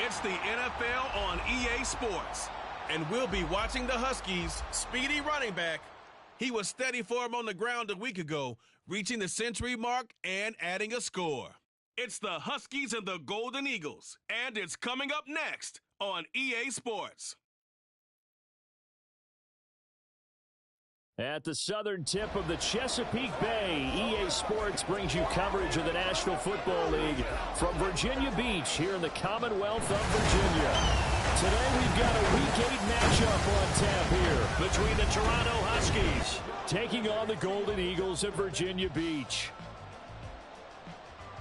It's the NFL on EA Sports. And we'll be watching the Huskies' speedy running back. He was steady for him on the ground a week ago, reaching the century mark and adding a score. It's the Huskies and the Golden Eagles, and it's coming up next on EA Sports. At the southern tip of the Chesapeake Bay, EA Sports brings you coverage of the National Football League from Virginia Beach here in the Commonwealth of Virginia. Today we've got a Week 8 matchup on tap here between the Toronto Huskies taking on the Golden Eagles of Virginia Beach.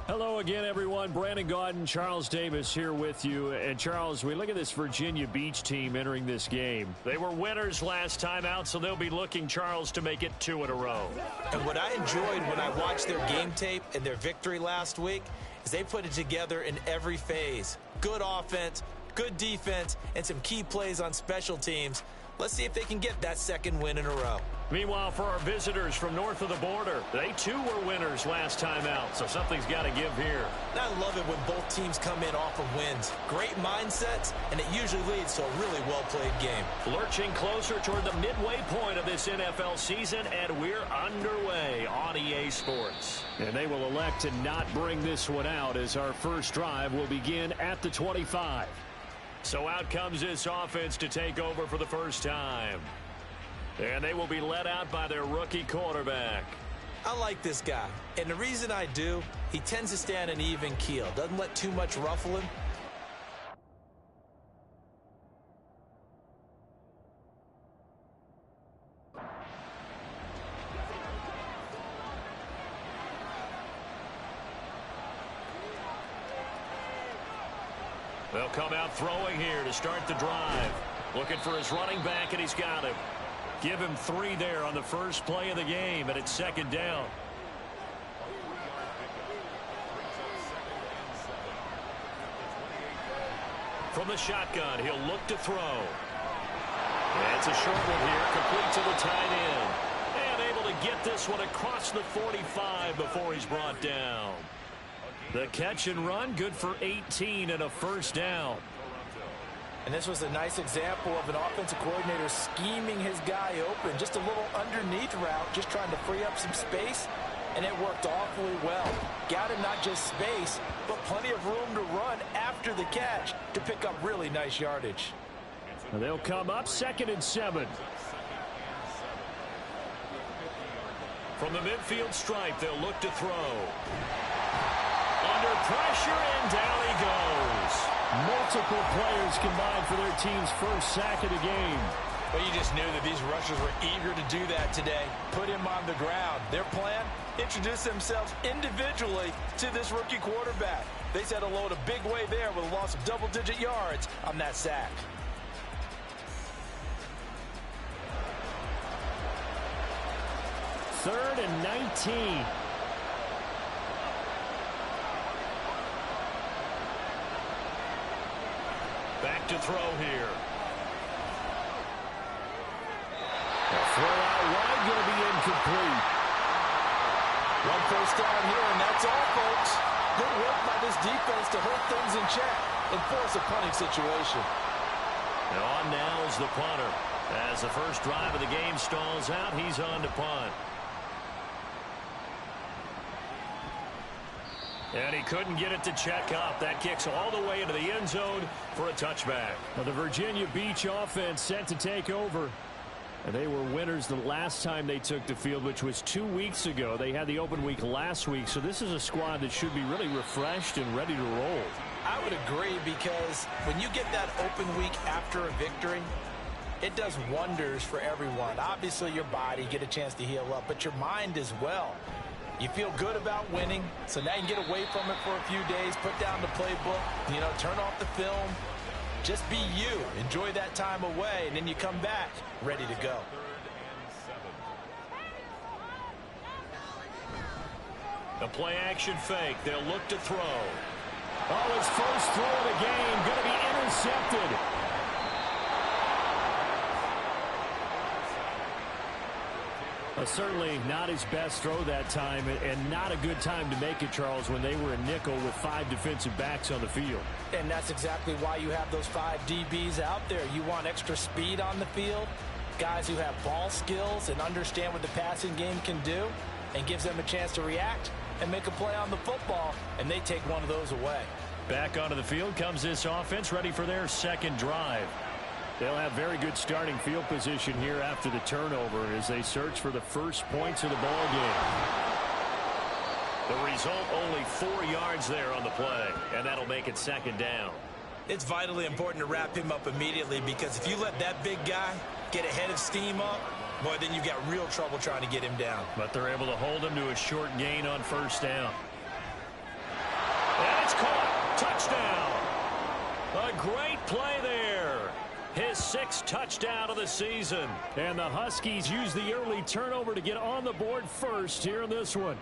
Hello again, everyone. Brandon Gaudin, Charles Davis here with you. And, Charles, we look at this Virginia Beach team entering this game. They were winners last time out, so they'll be looking, Charles, to make it 2 in a row. And what I enjoyed when I watched their game tape and their victory last week is they put it together in every phase. Good offense, good defense, and some key plays on special teams. Let's see if they can get that second win in a row. Meanwhile, for our visitors from north of the border, they too were winners last time out, so something's got to give here. And I love it when both teams come in off of wins. Great mindsets, and it usually leads to a really well-played game. Lurching closer toward the midway point of this NFL season, and we're underway on EA Sports. And they will elect to not bring this one out as our first drive will begin at the 25. So out comes this offense to take over for the first time. And they will be led out by their rookie quarterback. I like this guy, and the reason I do, he tends to stay on an even keel. Doesn't let too much ruffle him. They'll come out throwing here to start the drive. Looking for his running back, and he's got him. Give him 3 there on the first play of the game, and it's second down. From the shotgun, he'll look to throw. And it's a short one here, complete to the tight end. And able to get this one across the 45 before he's brought down. The catch and run, good for 18 and a first down. And this was a nice example of an offensive coordinator scheming his guy open. Just a little underneath route, just trying to free up some space, and it worked awfully well. Got him not just space, but plenty of room to run after the catch to pick up really nice yardage. And they'll come up 2nd and 7. From the midfield stripe, they'll look to throw. Under pressure, and down he goes. Multiple players combined for their team's first sack of the game. But you just knew that these rushers were eager to do that today. Put him on the ground. Their plan, introduce themselves individually to this rookie quarterback. They said hello in a big way there with a loss of double-digit yards on that sack. Third and 19. Back to throw here. The throw out wide, going to be incomplete. One first down here, and that's all, folks. Good work by this defense to hold things in check and force a punting situation. And on now is the punter. As the first drive of the game stalls out, he's on to punt. And he couldn't get it to check up. That kicks all the way into the end zone for a touchback. Well, the Virginia Beach offense set to take over. And they were winners the last time they took the field, which was 2 weeks ago. They had the open week last week, so this is a squad that should be really refreshed and ready to roll. I would agree, because when you get that open week after a victory, it does wonders for everyone. Obviously, your body, get a chance to heal up, but your mind as well. You feel good about winning, so now you can get away from it for a few days, put down the playbook, turn off the film. Just be you. Enjoy that time away, and then you come back ready to go. The play action fake. They'll look to throw. Oh, his first throw of the game going to be intercepted. Certainly not his best throw that time, and not a good time to make it, Charles, when they were a nickel with 5 defensive backs on the field. And that's exactly why you have those 5 DBs out there. You want extra speed on the field, guys who have ball skills and understand what the passing game can do, and gives them a chance to react and make a play on the football, and they take one of those away. Back onto the field comes this offense, ready for their second drive. They'll have very good starting field position here after the turnover as they search for the first points of the ball game. The result, only 4 yards there on the play, and that'll make it second down. It's vitally important to wrap him up immediately, because if you let that big guy get a head of steam up, boy, then you've got real trouble trying to get him down. But they're able to hold him to a short gain on first down. And it's caught. Touchdown. A great play there. His 6th touchdown of the season. And the Huskies use the early turnover to get on the board first here in this one.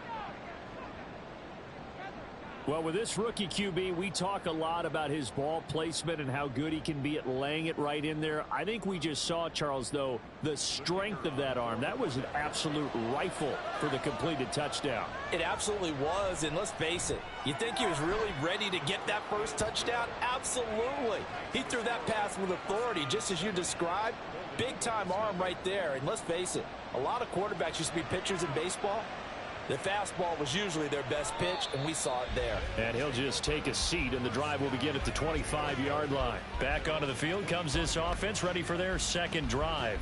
Well, with this rookie QB, we talk a lot about his ball placement and how good he can be at laying it right in there. I think we just saw, Charles, though, the strength of that arm. That was an absolute rifle for the completed touchdown. It absolutely was, and let's face it, you think he was really ready to get that first touchdown? Absolutely. He threw that pass with authority, just as you described. Big-time arm right there, and let's face it, a lot of quarterbacks used to be pitchers in baseball. The fastball was usually their best pitch, and we saw it there. And he'll just take a seat, and the drive will begin at the 25-yard line. Back onto the field comes this offense, ready for their second drive.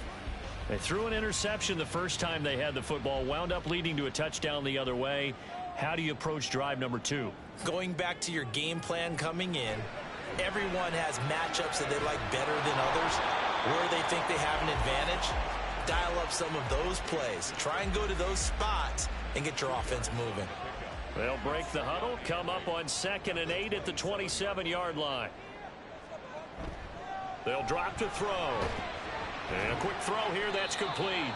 They threw an interception the first time they had the football, wound up leading to a touchdown the other way. How do you approach drive number 2? Going back to your game plan coming in, everyone has matchups that they like better than others, where they think they have an advantage. Dial up some of those plays. Try and go to those spots and get your offense moving. They'll break the huddle, come up on 2nd and 8 at the 27-yard line. They'll drop to throw. And a quick throw here, that's complete.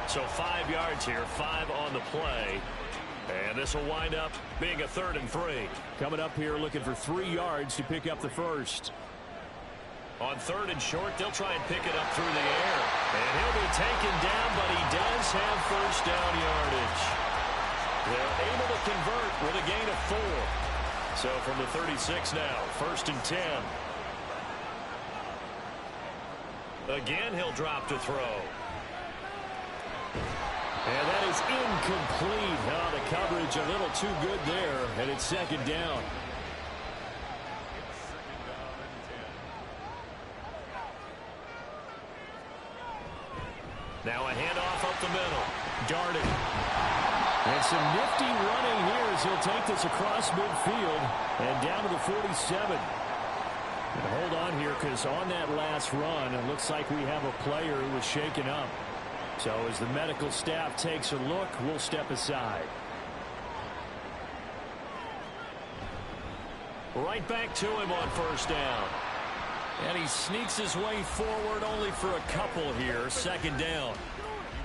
So 5 yards here, 5 on the play. And this will wind up being a 3rd and 3. Coming up here looking for 3 yards to pick up the first. On 3rd and short, they'll try and pick it up through the air. And he'll be taken down, but he does have first down yardage. They're able to convert with a gain of 4. So from the 36 now, 1st and 10. Again, he'll drop to throw. And that is incomplete. Oh, the coverage a little too good there, and it's 2nd down. Now a handoff up the middle. Darting. And some nifty running here as he'll take this across midfield and down to the 47. And hold on here, because on that last run, it looks like we have a player who was shaken up. So as the medical staff takes a look, we'll step aside. Right back to him on first down. And he sneaks his way forward only for a couple here. 2nd down.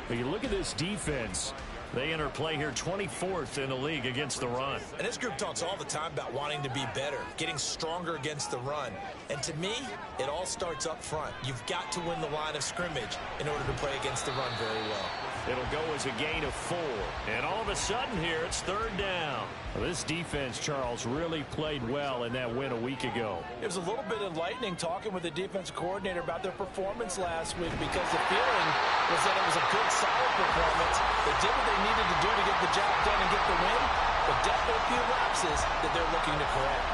But you look at this defense. They enter play here 24th in the league against the run. And this group talks all the time about wanting to be better, getting stronger against the run. And to me, it all starts up front. You've got to win the line of scrimmage in order to play against the run very well. It'll go as a gain of 4. And all of a sudden here, it's 3rd down. Well, this defense, Charles, really played well in that win a week ago. It was a little bit enlightening talking with the defensive coordinator about their performance last week, because the feeling was that it was a good, solid performance. They did what they needed to do to get the job done and get the win, but definitely a few lapses that they're looking to correct.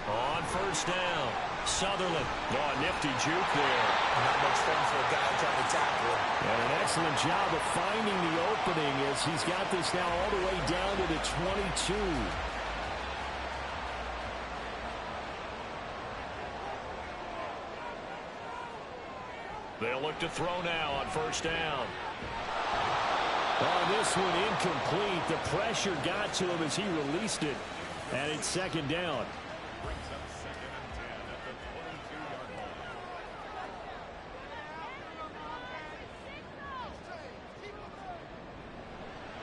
On first down, Sutherland. Oh, nifty juke there. Not much fun for a guy trying to tackle him. And an excellent job of finding the opening as he's got this now all the way down to the 22. They'll look to throw now on first down. Oh, this one incomplete. The pressure got to him as he released it. And it's 2nd down.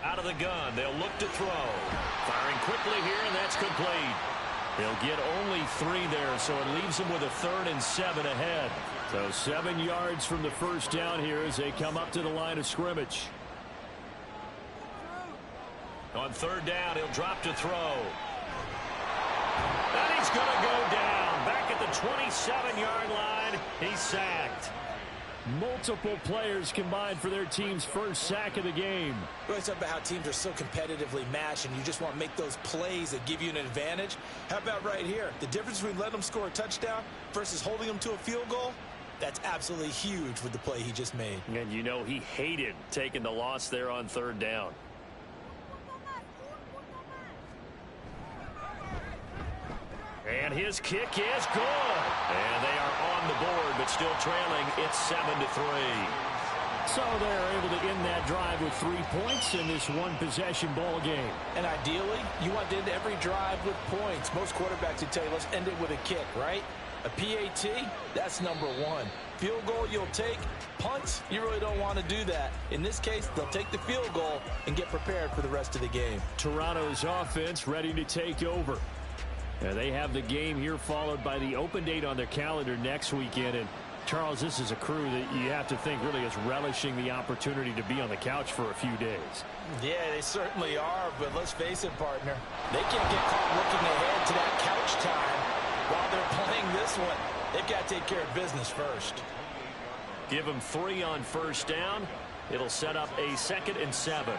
Out of the gun, they'll look to throw. Firing quickly here, and that's complete. He'll get only 3 there, so it leaves him with a 3rd and 7 ahead. So 7 yards from the first down here as they come up to the line of scrimmage. On 3rd down, he'll drop to throw. And he's going to go down. Back at the 27-yard line, he's sacked. Multiple players combined for their team's first sack of the game. We always talk about how teams are so competitively matched, and you just want to make those plays that give you an advantage. How about right here? The difference between letting them score a touchdown versus holding them to a field goal, that's absolutely huge with the play he just made. And you know he hated taking the loss there on 3rd down. And his kick is good. And they are on the board, but still trailing. It's 7-3. So they're able to end that drive with 3 points in this one-possession ball game. And ideally, you want to end every drive with points. Most quarterbacks would tell you, let's end it with a kick, right? A PAT, that's number 1. Field goal you'll take. Punts, you really don't want to do that. In this case, they'll take the field goal and get prepared for the rest of the game. Toronto's offense ready to take over. Now they have the game here followed by the open date on their calendar next weekend. And Charles, this is a crew that you have to think really is relishing the opportunity to be on the couch for a few days. Yeah, they certainly are, but let's face it, partner. They can't get caught looking ahead to that couch time while they're playing this one. They've got to take care of business first. Give them 3 on 1st down. It'll set up a 2nd and 7.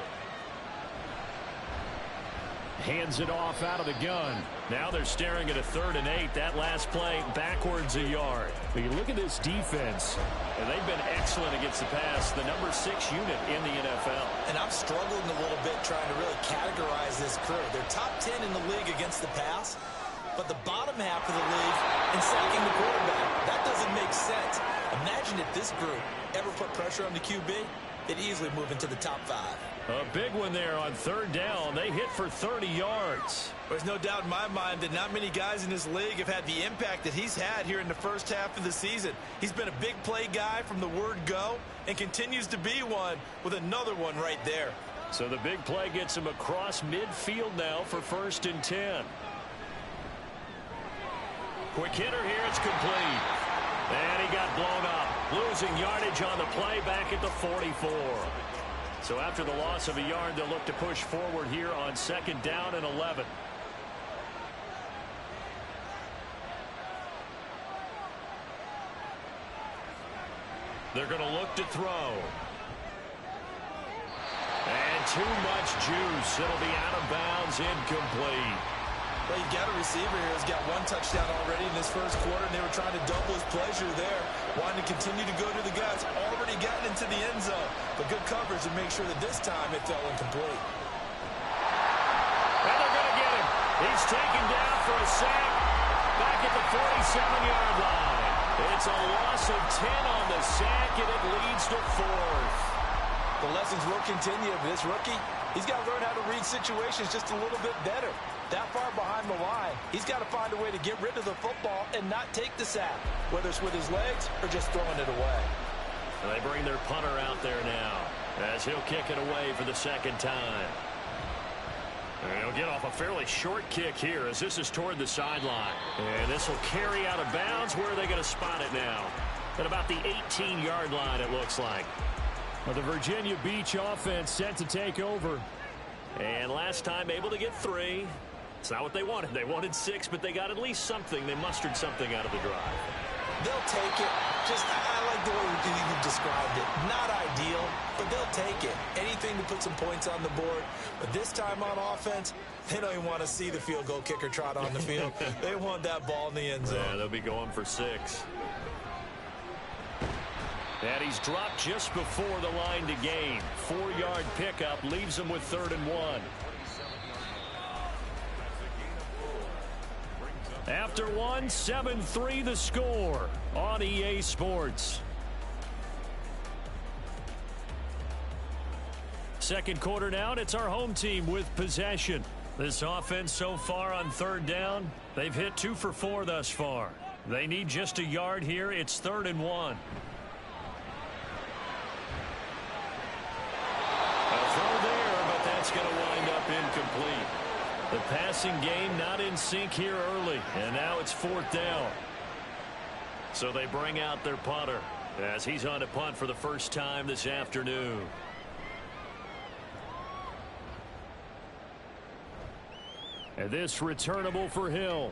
Hands it off out of the gun. Now they're staring at a 3rd and 8. That last play backwards a yard. But you look at this defense, and they've been excellent against the pass. The number 6 unit in the NFL. And I'm struggling a little bit trying to really categorize this crew. They're top 10 in the league against the pass, but the bottom half of the league in sacking the quarterback. That doesn't make sense. Imagine if this group ever put pressure on the QB, they'd easily move into the top 5. A big one there on 3rd down. They hit for 30 yards. There's no doubt in my mind that not many guys in this league have had the impact that he's had here in the first half of the season. He's been a big play guy from the word go and continues to be one with another one right there. So the big play gets him across midfield now for 1st and 10. Quick hitter here. It's complete. And he got blown up. Losing yardage on the play back at the 44. So after the loss of a yard, they'll look to push forward here on 2nd down and 11. They're going to look to throw. And too much juice. It'll be out of bounds, incomplete. Well, you've got a receiver here who's got 1 touchdown already in this first quarter, and they were trying to double his pleasure there, wanting to continue to go to the guts, already gotten into the end zone. But good coverage to make sure that this time it fell incomplete. And they're going to get him. He's taken down for a sack back at the 47-yard line. It's a loss of 10 on the sack, and it leads to 4th. The lessons will continue, but this rookie, he's got to learn how to read situations just a little bit better. That far behind the line, he's got to find a way to get rid of the football and not take the sack, whether it's with his legs or just throwing it away. And they bring their punter out there now as he'll kick it away for the 2nd time. And he'll get off a fairly short kick here as this is toward the sideline. And this will carry out of bounds. Where are they going to spot it now? At about the 18-yard line, it looks like. Well, the Virginia Beach offense set to take over. And last time able to get 3. It's not what they wanted. They wanted 6, but they got at least something. They mustered something out of the drive. They'll take it. I like the way you described it. Not ideal, but they'll take it. Anything to put some points on the board. But this time on offense, they don't even want to see the field goal kicker trot on the field. They want that ball in the end zone. Yeah, they'll be going for 6. And he's dropped just before the line to gain. 4-yard pickup leaves him with 3rd and 1. After 1, 7-3 the score on EA Sports. Second quarter now, and it's our home team with possession. This offense so far on 3rd down, they've hit 2 for 4 thus far. They need just a yard here. It's 3rd and 1. A throw there, but that's going to wind up incomplete. The passing game not in sync here early, and now it's 4th down. So they bring out their punter as he's on to punt for the first time this afternoon. And this returnable for Hill.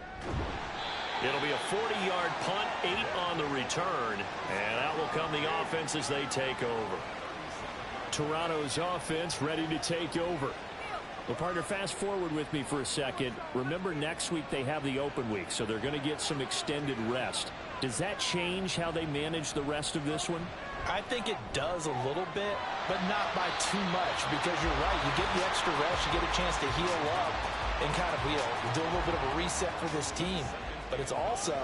It'll be a 40-yard punt, 8 on the return, and out will come the offense as they take over. Toronto's offense ready to take over. Well, partner, fast forward with me for a second. Remember, next week they have the open week, so they're going to get some extended rest. Does that change how they manage the rest of this one? I think it does a little bit, but not by too much, because you're right. You get the extra rest, you get a chance to heal up and kind of do a little bit of a reset for this team. But it's also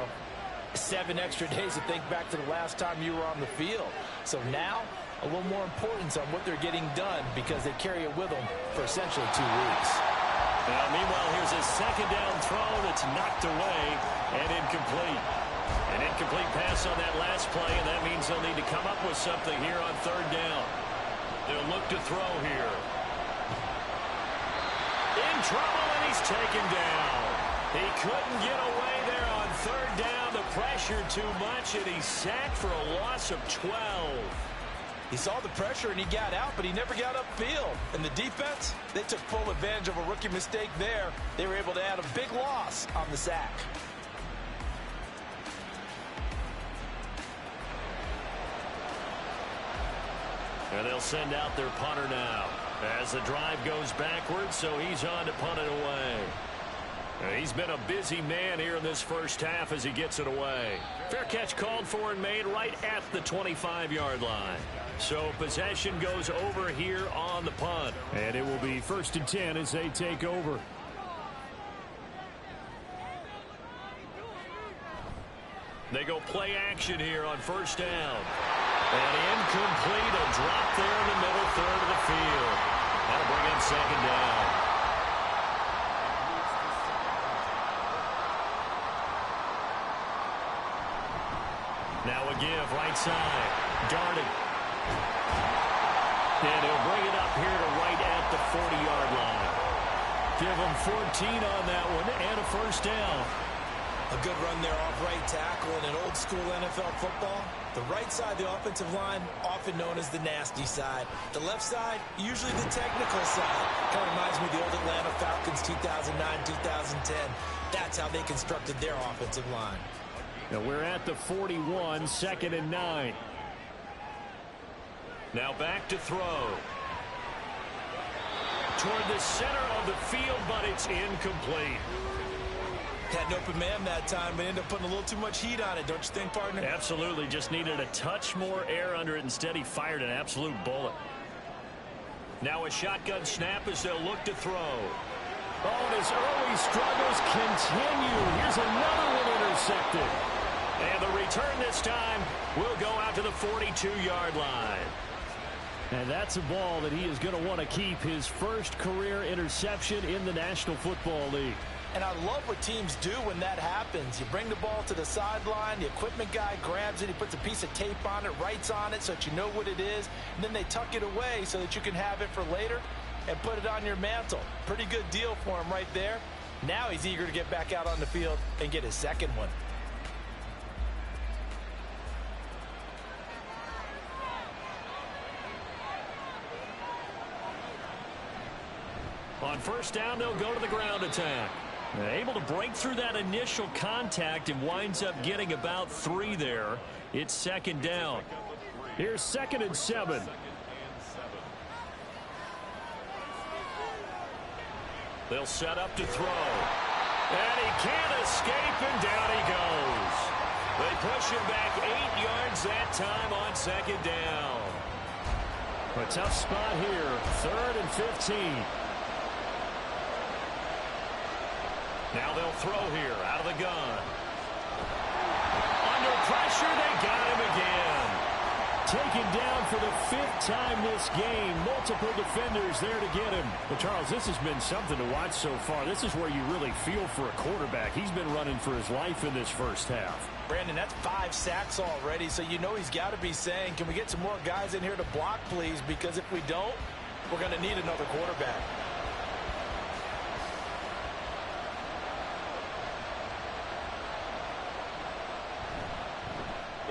7 extra days to think back to the last time you were on the field. So now, a little more importance on what they're getting done because they carry it with them for essentially 2 weeks. Now, meanwhile, here's a second down throw that's knocked away and incomplete. An incomplete pass on that last play, and that means they'll need to come up with something here on 3rd down. They'll look to throw here. In trouble, and he's taken down. He couldn't get away there on 3rd down. The pressure too much, and he's sacked for a loss of 12. He saw the pressure and he got out, but he never got upfield. And the defense, they took full advantage of a rookie mistake there. They were able to add a big loss on the sack. And they'll send out their punter now as the drive goes backwards, so he's on to punt it away. He's been a busy man here in this first half as he gets it away. Fair catch called for and made right at the 25-yard line. So possession goes over here on the punt. And it will be 1st and 10 as they take over. They go play action here on 1st down. And incomplete, a drop there in the middle third of the field. That'll bring in 2nd down. Now a give, right side. Darting. And he'll bring it up here to right at the 40-yard line. Give him 14 on that one and a 1st down. A good run there off right tackle in an old-school NFL football. The right side of the offensive line, often known as the nasty side. The left side, usually the technical side. Kind of reminds me of the old Atlanta Falcons 2009-2010. That's how they constructed their offensive line. Now we're at the 41, 2nd and 9. Now back to throw. Toward the center of the field, but it's incomplete. Had an open man that time, but ended up putting a little too much heat on it, don't you think, partner? Absolutely. Just needed a touch more air under it. Instead, he fired an absolute bullet. Now a shotgun snap as they'll look to throw. Oh, and his early struggles continue. Here's another one intercepted. And the return this time will go out to the 42-yard line. And that's a ball that he is going to want to keep, his first career interception in the National Football League. And I love what teams do when that happens. You bring the ball to the sideline, the equipment guy grabs it, he puts a piece of tape on it, writes on it so that you know what it is, and then they tuck it away so that you can have it for later and put it on your mantle. Pretty good deal for him right there. Now he's eager to get back out on the field and get his second one. On 1st down, they'll go to the ground attack. Able to break through that initial contact and winds up getting about 3 there. It's 2nd down. Here's 2nd and 7. They'll set up to throw. And he can't escape, and down he goes. They push him back 8 yards that time on 2nd down. A tough spot here. 3rd and 15. Now they'll throw here out of the gun. Under pressure, they got him again. Taken down for the 5th time this game. Multiple defenders there to get him. But, Charles, this has been something to watch so far. This is where you really feel for a quarterback. He's been running for his life in this first half. Brandon, that's 5 sacks already, so you know he's got to be saying, can we get some more guys in here to block, please? Because if we don't, we're going to need another quarterback.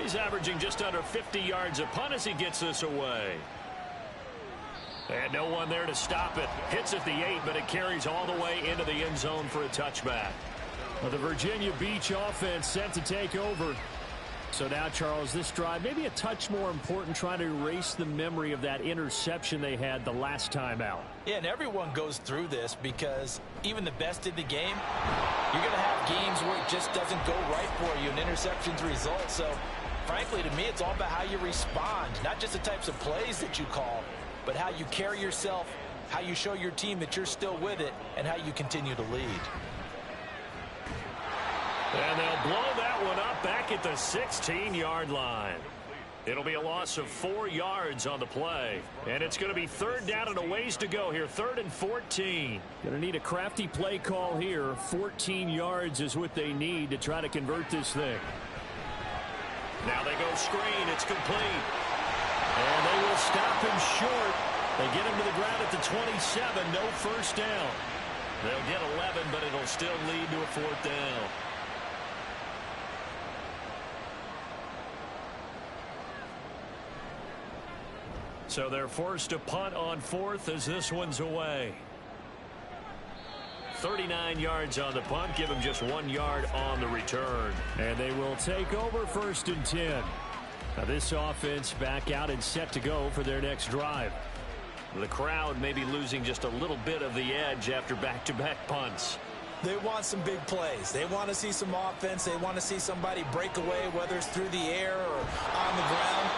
He's averaging just under 50 yards a punt as he gets this away. And no one there to stop it. Hits at the 8, but it carries all the way into the end zone for a touchback. Well, the Virginia Beach offense set to take over. So now, Charles, this drive maybe a touch more important, trying to erase the memory of that interception they had the last time out. Yeah, and everyone goes through this because even the best in the game, you're going to have games where it just doesn't go right for you, and interceptions result. So, frankly, to me, it's all about how you respond, not just the types of plays that you call, but how you carry yourself, how you show your team that you're still with it, and how you continue to lead. And they'll blow that one up back at the 16-yard line. It'll be a loss of 4 yards on the play. And it's going to be 3rd down and a ways to go here. 3rd and 14. Going to need a crafty play call here. 14 yards is what they need to try to convert this thing. Now they go screen. It's complete. And they will stop him short. They get him to the ground at the 27. No first down. They'll get 11, but it'll still lead to a 4th down. So they're forced to punt on 4th as this one's away. 39 yards on the punt. Give them just 1 yard on the return. And they will take over 1st and 10. Now this offense back out and set to go for their next drive. The crowd may be losing just a little bit of the edge after back-to-back punts. They want some big plays. They want to see some offense. They want to see somebody break away, whether it's through the air or on the ground.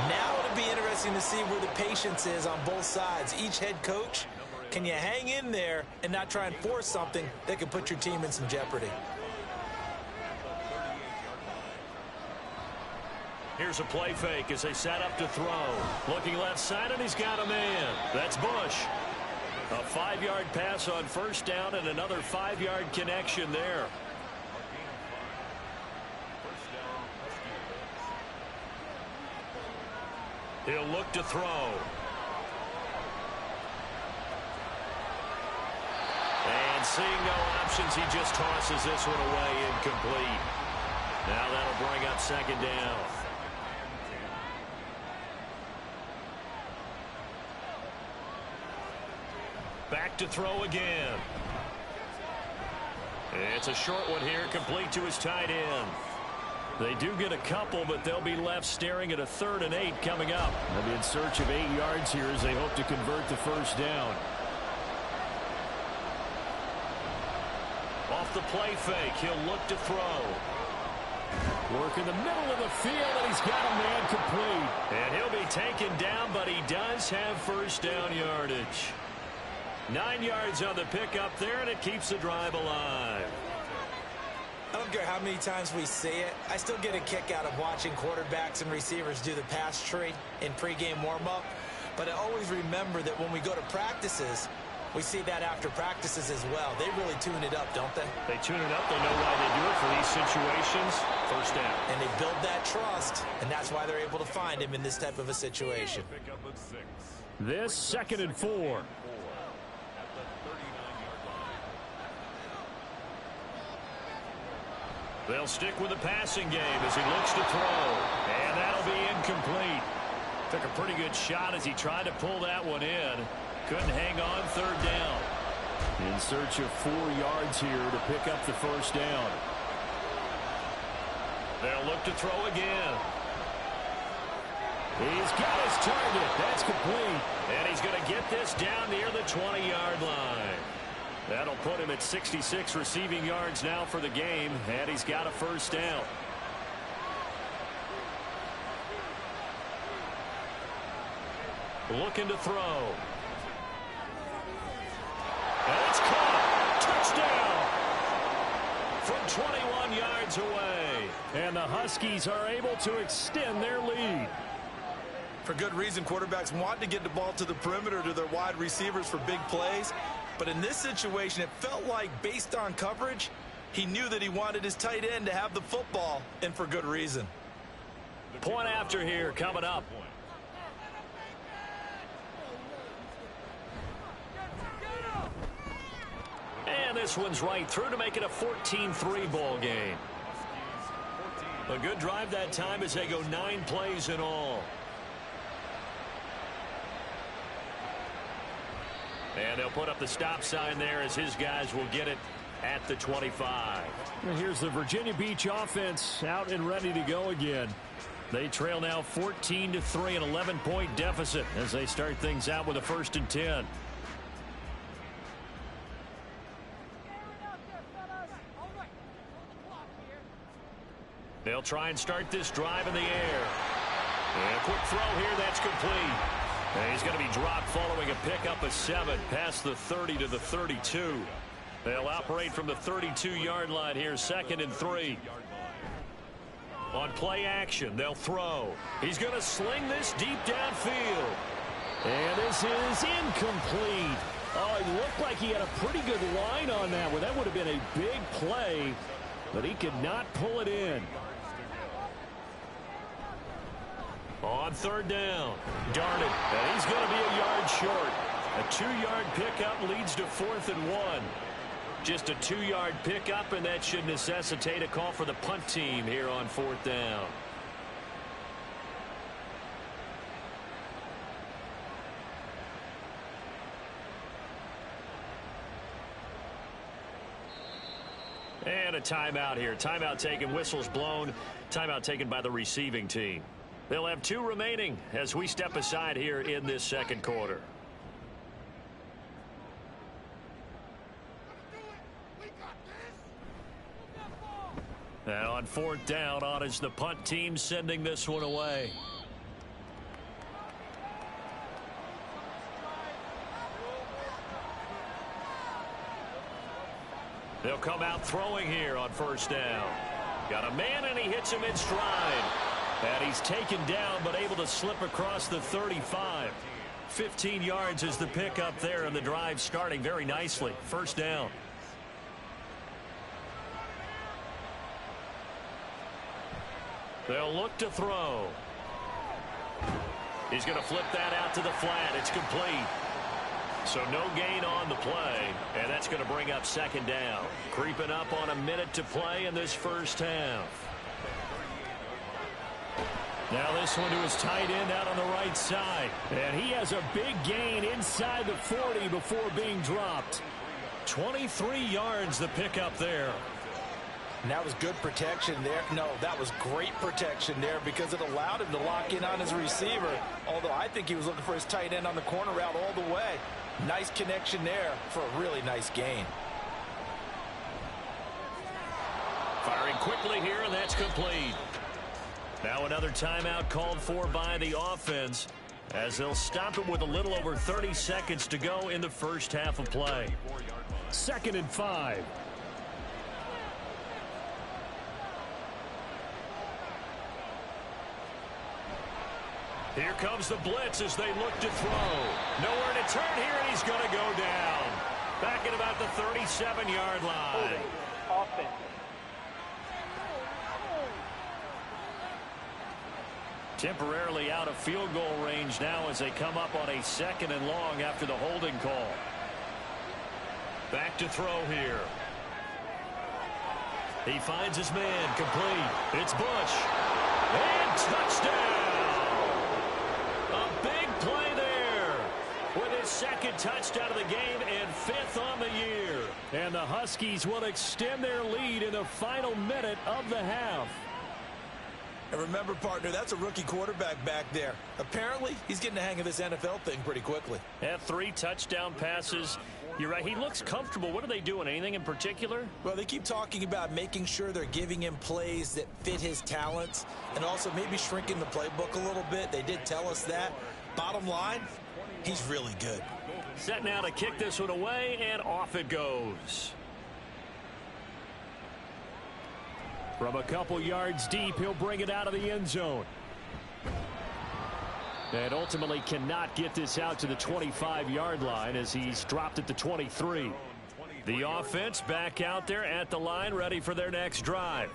Now it'll be interesting to see where the patience is on both sides. Each head coach, can you hang in there and not try and force something that could put your team in some jeopardy? Here's a play fake as they set up to throw. Looking left side, and he's got a man. That's Bush. A 5-yard pass on 1st down and another 5-yard connection there. He'll look to throw. And seeing no options, he just tosses this one away incomplete. Now that'll bring up 2nd down. Back to throw again. It's a short one here, complete to his tight end. They do get a couple, but they'll be left staring at a 3rd and 8 coming up. They'll be in search of 8 yards here as they hope to convert the 1st down. Off the play fake, he'll look to throw. Work in the middle of the field, and he's got a man complete. And he'll be taken down, but he does have 1st down yardage. 9 yards on the pickup there, and it keeps the drive alive. I don't care how many times we see it. I still get a kick out of watching quarterbacks and receivers do the pass tree in pregame warm-up. But I always remember that when we go to practices, we see that after practices as well. They really tune it up, don't they? They tune it up. They know why they do it for these situations. 1st down. And they build that trust, and that's why they're able to find him in this type of a situation. This 2nd and 4. They'll stick with the passing game as he looks to throw. And that'll be incomplete. Took a pretty good shot as he tried to pull that one in. Couldn't hang on 3rd down. In search of 4 yards here to pick up the 1st down. They'll look to throw again. He's got his target. That's complete. And he's going to get this down near the 20-yard line. That'll put him at 66 receiving yards now for the game, and he's got a 1st down. Looking to throw. And it's caught. Touchdown! From 21 yards away. And the Huskies are able to extend their lead. For good reason, quarterbacks want to get the ball to the perimeter to their wide receivers for big plays. But in this situation, it felt like, based on coverage, he knew that he wanted his tight end to have the football, and for good reason. Point after here coming up. And this one's right through to make it a 14-3 ball game. A good drive that time as they go 9 plays in all. And they'll put up the stop sign there as his guys will get it at the 25. And here's the Virginia Beach offense out and ready to go again. They trail now 14-3, an 11-point deficit as they start things out with a 1st and 10. They'll try and start this drive in the air. And a quick throw here, that's complete. And he's going to be dropped following a pickup of 7 past the 30 to the 32. They'll operate from the 32-yard line here, 2nd and 3. On play action, they'll throw. He's going to sling this deep downfield. And this is incomplete. Oh, it looked like he had a pretty good line on that one. That would have been a big play, but he could not pull it in. On 3rd down, darted, and he's going to be a yard short. A 2-yard pickup leads to 4th and 1. Just a 2-yard pickup, and that should necessitate a call for the punt team here on 4th down. And a timeout here. Timeout taken, whistles blown. Timeout taken by the receiving team. They'll have 2 remaining as we step aside here in this 2nd quarter. Now on 4th down, on is the punt team sending this one away. They'll come out throwing here on 1st down. Got a man and he hits him in stride. And he's taken down but able to slip across the 35. 15 yards is the pickup there, and the drive starting very nicely. 1st down. They'll look to throw. He's going to flip that out to the flat. It's complete. So no gain on the play, and that's going to bring up 2nd down. Creeping up on a minute to play in this 1st half. Now this one to his tight end out on the right side. And he has a big gain inside the 40 before being dropped. 23 yards the pickup there. And that was good protection there. No, that was great protection there because it allowed him to lock in on his receiver. Although I think he was looking for his tight end on the corner route all the way. Nice connection there for a really nice gain. Firing quickly here, and that's complete. Now another timeout called for by the offense as they'll stop it with a little over 30 seconds to go in the 1st half of play. 2nd and 5. Here comes the blitz as they look to throw. Nowhere to turn here, and he's going to go down. Back at about the 37-yard line. Offense. Temporarily out of field goal range now as they come up on a 2nd and long after the holding call. Back to throw here. He finds his man, complete. It's Bush. And touchdown! A big play there with his 2nd touchdown of the game and 5th on the year. And the Huskies will extend their lead in the final minute of the half. And remember, partner, that's a rookie quarterback back there. Apparently, he's getting the hang of this NFL thing pretty quickly. Had 3 touchdown passes. You're right. He looks comfortable. What are they doing? Anything in particular? Well, they keep talking about making sure they're giving him plays that fit his talents and also maybe shrinking the playbook a little bit. They did tell us that. Bottom line, he's really good. Set now to kick this one away, and off it goes. From a couple yards deep, he'll bring it out of the end zone. And ultimately cannot get this out to the 25-yard line as he's dropped at the 23. The offense back out there at the line, ready for their next drive.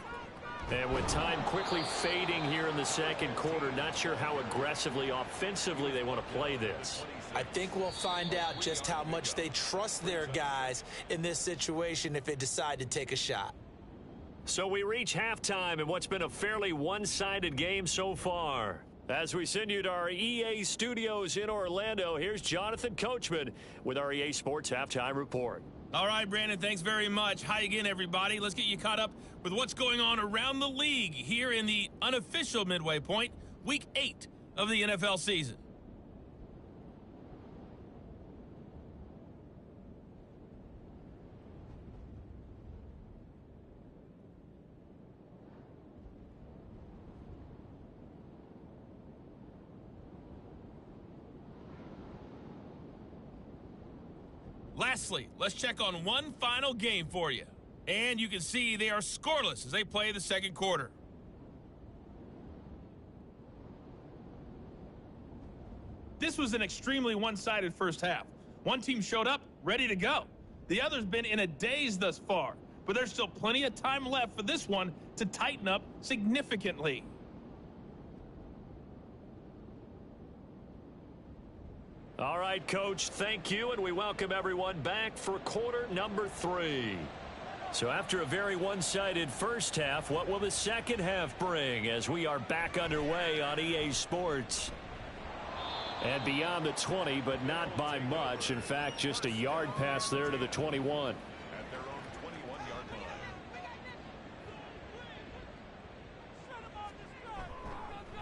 And with time quickly fading here in the 2nd quarter, not sure how aggressively, offensively they want to play this. I think we'll find out just how much they trust their guys in this situation if they decide to take a shot. So we reach halftime in what's been a fairly one-sided game so far. As we send you to our EA studios in Orlando, here's Jonathan Coachman with our EA Sports Halftime Report. All right, Brandon, thanks very much. Hi again, everybody. Let's get you caught up with what's going on around the league here in the unofficial midway point, Week 8 of the NFL season. Lastly, let's check on one final game for you. And you can see they are scoreless as they play the second quarter. This was an extremely one-sided first half. One team showed up, ready to go. The other's been in a daze thus far, but there's still plenty of time left for this one to tighten up significantly. All right, Coach, thank you, and we welcome everyone back for quarter number 3. So after a very one-sided first half, what will the second half bring as we are back underway on EA Sports? And beyond the 20, but not by much. In fact, just a yard pass there to the 21. At their own 21-yard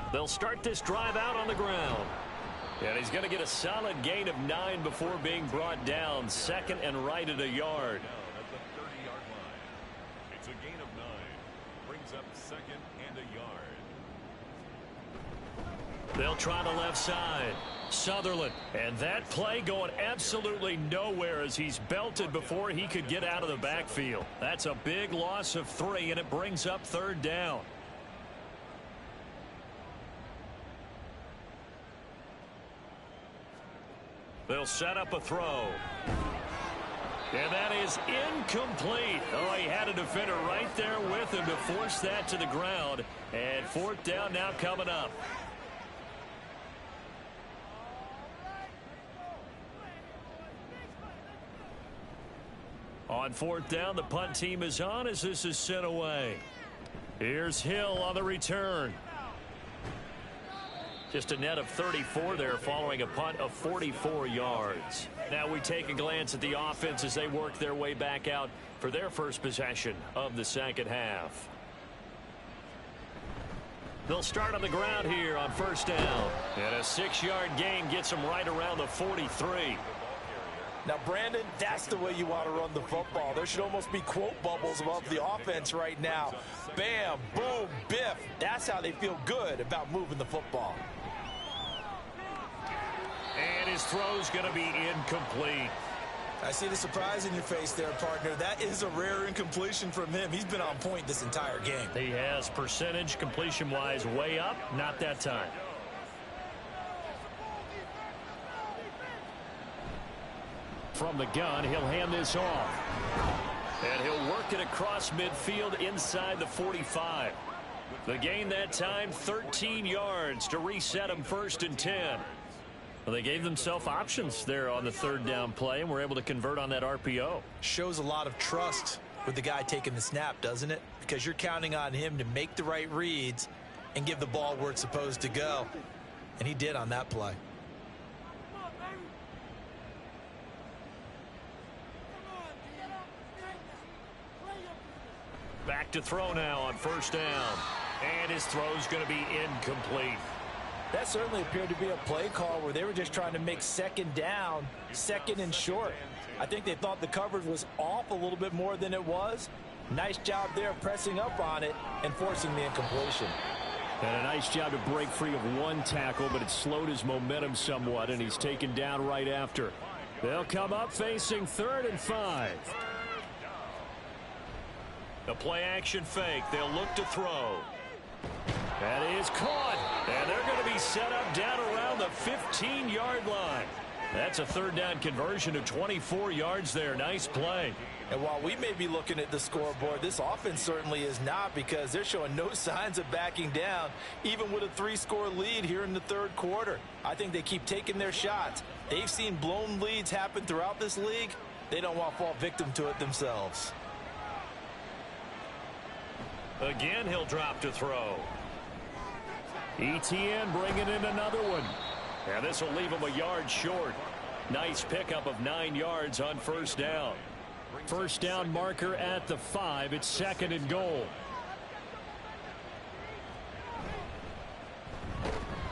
line. They'll start this drive out on the ground. And he's going to get a solid gain of 9 before being brought down. Second and right at a yard. Down at the 30-yard line. It's a gain of 9. Brings up second and a yard. They'll try the left side. Sutherland. And that play going absolutely nowhere as he's belted before he could get out of the backfield. That's a big loss of 3, and it brings up third down. They'll set up a throw. And that is incomplete. Oh, he had a defender right there with him to force that to the ground. And fourth down now coming up. On fourth down, the punt team is on as this is sent away. Here's Hill on the return. Just a net of 34 there following a punt of 44 yards. Now we take a glance at the offense as they work their way back out for their first possession of the second half. They'll start on the ground here on first down. And a 6-yard gain gets them right around the 43. Now, Brandon, that's the way you want to run the football. There should almost be quote bubbles above the offense right now. Bam, boom, biff. That's how they feel good about moving the football. And his throw's going to be incomplete. I see the surprise in your face there, partner. That is a rare incompletion from him. He's been on point this entire game. He has percentage completion-wise way up. Not that time. From the gun, he'll hand this off. And he'll work it across midfield inside the 45. The gain that time, 13 yards to reset him first and 10. Well, they gave themselves options there on the third down play and were able to convert on that RPO. Shows a lot of trust with the guy taking the snap, doesn't it? Because you're counting on him to make the right reads and give the ball where it's supposed to go. And he did on that play. Back to throw now on first down. And his throw's going to be incomplete. That certainly appeared to be a play call where they were just trying to make second down, second and short. I think they thought the coverage was off a little bit more than it was. Nice job there pressing up on it and forcing the incompletion. And a nice job to break free of one tackle, but it slowed his momentum somewhat, and he's taken down right after. They'll come up facing 3rd and 5. The play action fake. They'll look to throw. That is caught. And they're going to be set up down around the 15-yard line. That's a third down conversion of 24 yards there. Nice play. And while we may be looking at the scoreboard, this offense certainly is not, because they're showing no signs of backing down, even with a 3-score lead here in the third quarter. I think they keep taking their shots. They've seen blown leads happen throughout this league. They don't want to fall victim to it themselves. Again, he'll drop to throw. ETN bringing in another one. And this will leave him a yard short. Nice pickup of 9 yards on first down. First down marker at the 5. It's second and goal.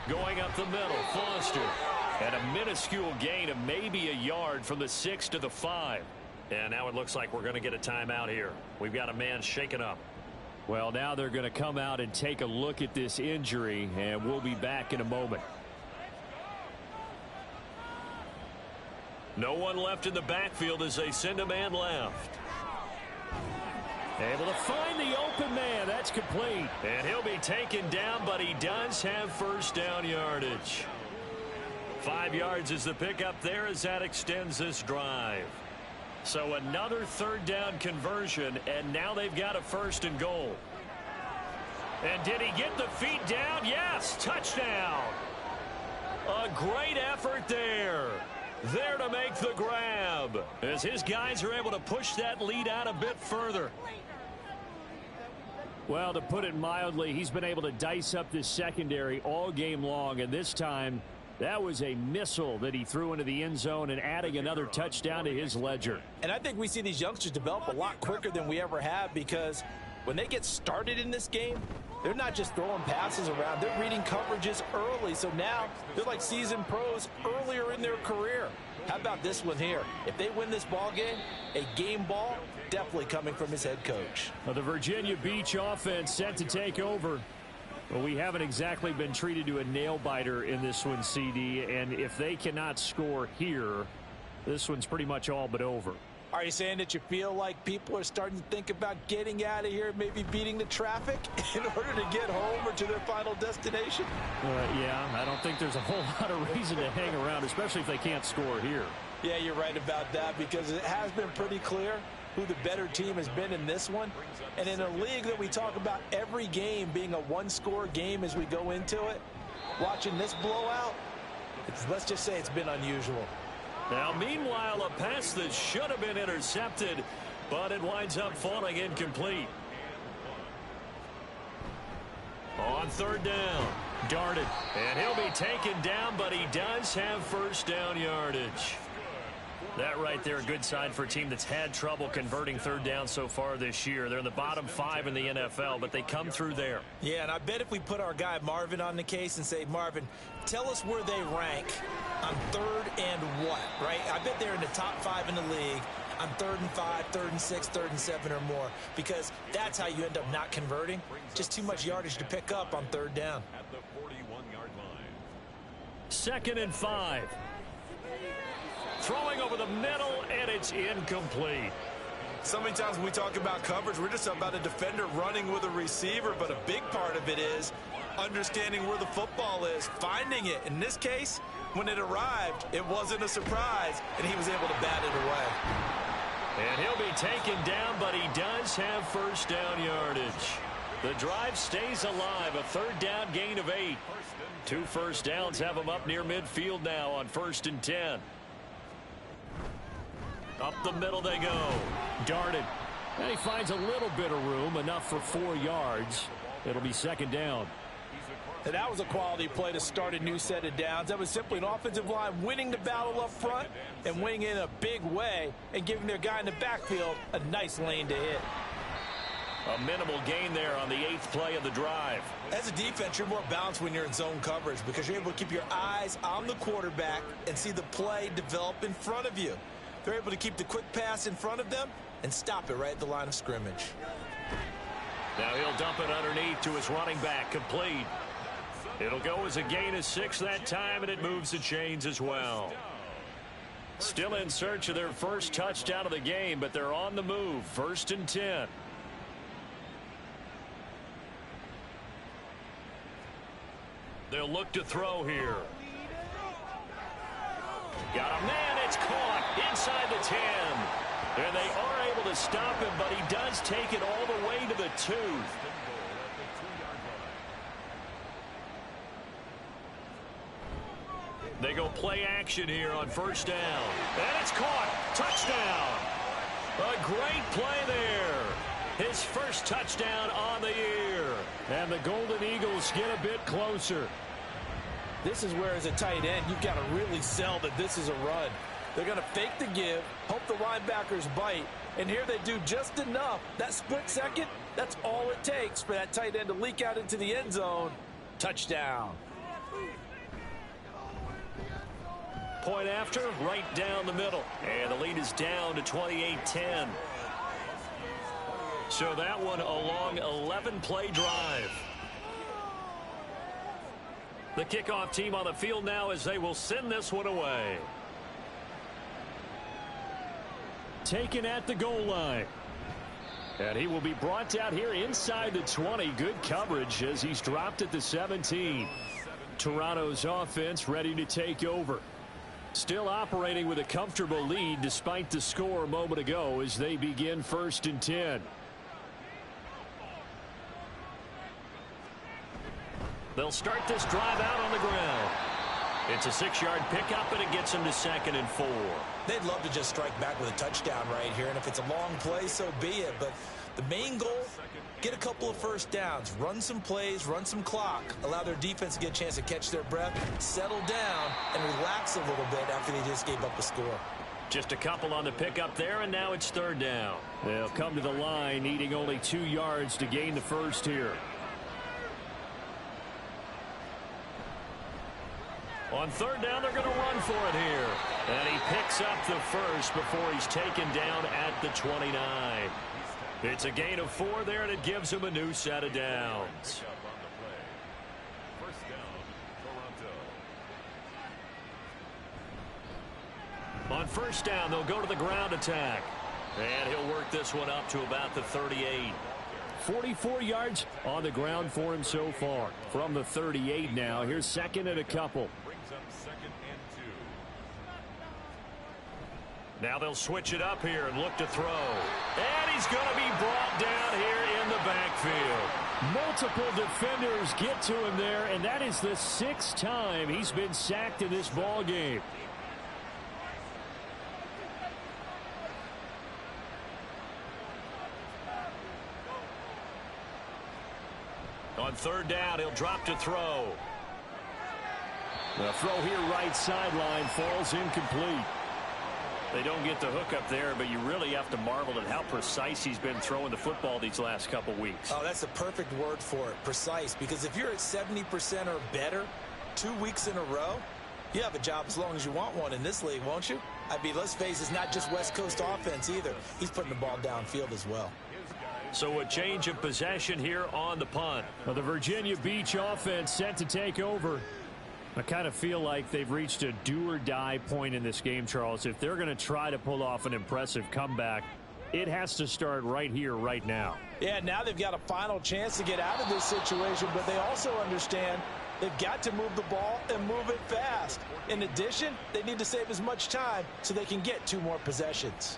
Going up the middle, Foster. And a minuscule gain of maybe a yard from the 6 to the 5. And now it looks like we're going to get a timeout here. We've got a man shaken up. Well, now they're going to come out and take a look at this injury, and we'll be back in a moment. No one left in the backfield as they send a man left. Able to find the open man. That's complete. And he'll be taken down, but he does have first down yardage. 5 yards is the pickup there as that extends this drive. So another third down conversion, and now they've got a first and goal. And did he get the feet down? Yes, touchdown. A great effort there. There to make the grab as his guys are able to push that lead out a bit further. Well, to put it mildly, he's been able to dice up this secondary all game long, and this time that was a missile that he threw into the end zone and adding another touchdown to his ledger. And I think we see these youngsters develop a lot quicker than we ever have, because when they get started in this game, they're not just throwing passes around. They're reading coverages early. So now they're like seasoned pros earlier in their career. How about this one here? If they win this ball game, a game ball definitely coming from his head coach. Well, the Virginia Beach offense set to take over. Well, we haven't exactly been treated to a nail-biter in this one, CD, and if they cannot score here, this one's pretty much all but over. Are you saying that you feel like people are starting to think about getting out of here, maybe beating the traffic in order to get home or to their final destination? Yeah, I don't think there's a whole lot of reason to hang around, especially if they can't score here. Yeah, you're right about that, because it has been pretty clear who the better team has been in this one. And in a league that we talk about every game being a one-score game as we go into it, watching this blowout, let's just say it's been unusual. Now, meanwhile, a pass that should have been intercepted, but it winds up falling incomplete. On third down, darted, and he'll be taken down, but he does have first down yardage. That right there, a good sign for a team that's had trouble converting third down so far this year. They're in the bottom 5 in the NFL, but they come through there. Yeah, and I bet if we put our guy Marvin on the case and say, Marvin, tell us where they rank on third and what, right? I bet they're in the top 5 in the league on 3rd and 5, 3rd and 6, 3rd and 7 or more, because that's how you end up not converting. Just too much yardage to pick up on third down. At the 41-yard line. 2nd and 5. Throwing over the middle, and it's incomplete. So many times when we talk about coverage, we're just about a defender running with a receiver, but a big part of it is understanding where the football is, finding it. In this case, when it arrived, it wasn't a surprise, and he was able to bat it away. And he'll be taken down, but he does have first down yardage. The drive stays alive, a third down gain of 8. 2 first downs have him up near midfield now on 1st and 10. Up the middle they go. Darted. And he finds a little bit of room, enough for 4 yards. It'll be 2nd down. And that was a quality play to start a new set of downs. That was simply an offensive line winning the battle up front and winning in a big way and giving their guy in the backfield a nice lane to hit. A minimal gain there on the 8th play of the drive. As a defense, you're more balanced when you're in zone coverage because you're able to keep your eyes on the quarterback and see the play develop in front of you. They're able to keep the quick pass in front of them and stop it right at the line of scrimmage. Now he'll dump it underneath to his running back, complete. It'll go as a gain of 6 that time, and it moves the chains as well. Still in search of their first touchdown of the game, but they're on the move. 1st and 10. They'll look to throw here. Got a man, it's caught inside the 10. And they are able to stop him, but he does take it all the way to the 2. They go play action here on 1st down. And it's caught. Touchdown. A great play there. His first touchdown on the year. And the Golden Eagles get a bit closer. This is where, as a tight end, you've got to really sell that this is a run. They're going to fake the give, hope the linebackers bite, and here they do just enough. That split second, that's all it takes for that tight end to leak out into the end zone. Touchdown. Point after, right down the middle. And the lead is down to 28-10. So that one a long 11-play drive. The kickoff team on the field now as they will send this one away. Taken at the goal line. And he will be brought down here inside the 20. Good coverage as he's dropped at the 17. Toronto's offense ready to take over. Still operating with a comfortable lead despite the score a moment ago as they begin 1st and 10. They'll start this drive out on the ground. It's a 6-yard pickup, and it gets them to 2nd and 4. They'd love to just strike back with a touchdown right here, and if it's a long play, so be it. But the main goal, get a couple of first downs, run some plays, run some clock, allow their defense to get a chance to catch their breath, settle down, and relax a little bit after they just gave up a score. Just a couple on the pickup there, and now it's 3rd down. They'll come to the line, needing only 2 yards to gain the first here. On 3rd down, they're going to run for it here. And he picks up the first before he's taken down at the 29. It's a gain of 4 there, and it gives him a new set of downs. On 1st down, they'll go to the ground attack. And he'll work this one up to about the 38. 44 yards on the ground for him so far. From the 38 now, here's 2nd and a couple. Now they'll switch it up here and look to throw. And he's going to be brought down here in the backfield. Multiple defenders get to him there, and that is the 6th time he's been sacked in this ball game. On 3rd down, he'll drop to throw. The throw here right sideline falls incomplete. They don't get the hook up there, but you really have to marvel at how precise he's been throwing the football these last couple weeks. Oh, that's the perfect word for it, precise, because if you're at 70% or better 2 weeks in a row, you have a job as long as you want one in this league, won't you? I mean, let's face it, it's not just West Coast offense either. He's putting the ball downfield as well. So a change of possession here on the punt. Well, the Virginia Beach offense set to take over. I kind of feel like they've reached a do-or-die point in this game, Charles. If they're going to try to pull off an impressive comeback, it has to start right here, right now. Yeah, now they've got a final chance to get out of this situation, but they also understand they've got to move the ball and move it fast. In addition, they need to save as much time so they can get 2 more possessions.